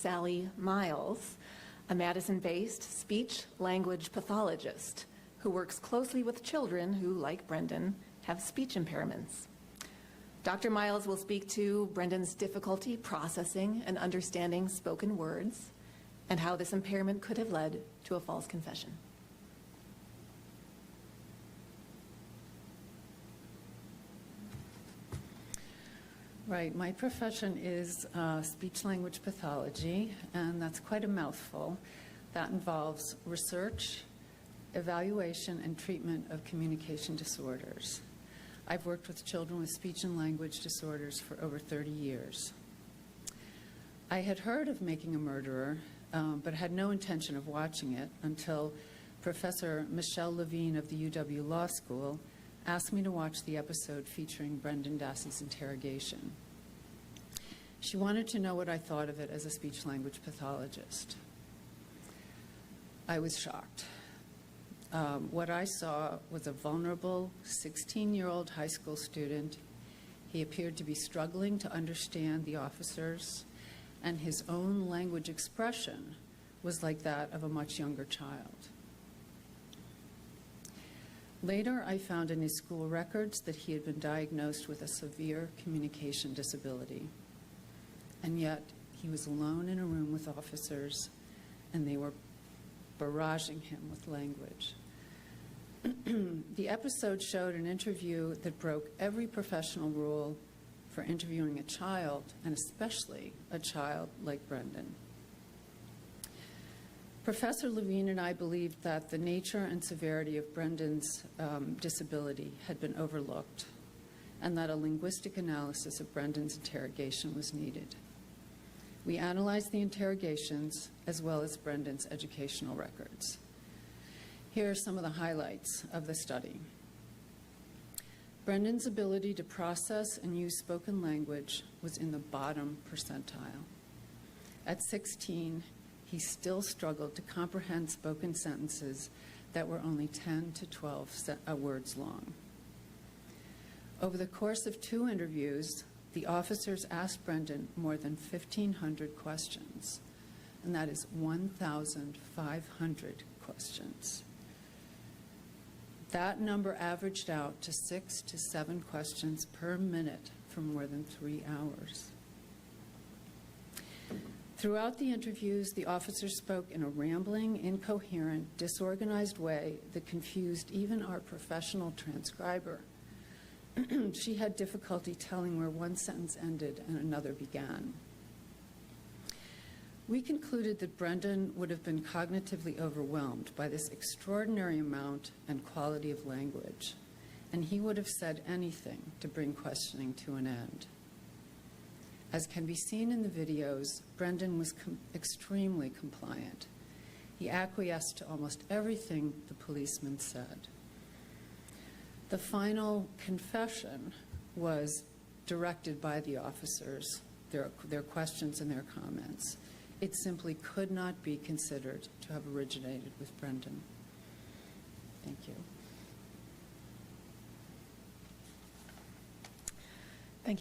Sally Miles, a Madison-based speech-language pathologist who works closely with children who, like Brendan, have speech impairments. Dr. Miles will speak to Brendan's difficulty processing and understanding spoken words and how this impairment could have led to a false confession. Right, my profession is speech-language pathology, and that's quite a mouthful. That involves research, evaluation, and treatment of communication disorders. I've worked with children with speech and language disorders for over 30 years. I had heard of Making a Murderer, but had no intention of watching it until Professor Michelle Levine of the UW Law School asked me to watch the episode featuring Brendan Dassey's interrogation. She wanted to know what I thought of it as a speech-language pathologist. I was shocked. What I saw was a vulnerable 16-year-old high school student. He appeared to be struggling to understand the officers, and his own language expression was like that of a much younger child. Later, I found in his school records that he had been diagnosed with a severe communication disability. And yet, he was alone in a room with officers, and they were barraging him with language. The episode showed an interview that broke every professional rule for interviewing a child, and especially a child like Brendan. Professor Levine and I believed that the nature and severity of Brendan's disability had been overlooked, and that a linguistic analysis of Brendan's interrogation was needed. We analyzed the interrogations as well as Brendan's educational records. Here are some of the highlights of the study. Brendan's ability to process and use spoken language was in the bottom percentile. At 16, he still struggled to comprehend spoken sentences that were only 10 to 12 words long. Over the course of 2 interviews, the officers asked Brendan more than 1,500 questions, and that is 1,500 questions. That number averaged out to 6 to 7 questions per minute for more than 3 hours. Throughout the interviews, the officers spoke in a rambling, incoherent, disorganized way that confused even our professional transcriber. She had difficulty telling where one sentence ended and another began. We concluded that Brendan would have been cognitively overwhelmed by this extraordinary amount and quality of language, and he would have said anything to bring questioning to an end. As can be seen in the videos, Brendan was extremely compliant. He acquiesced to almost everything the policeman said. The final confession was directed by the officers, their questions and their comments. It simply could not be considered to have originated with Brendan. Thank you.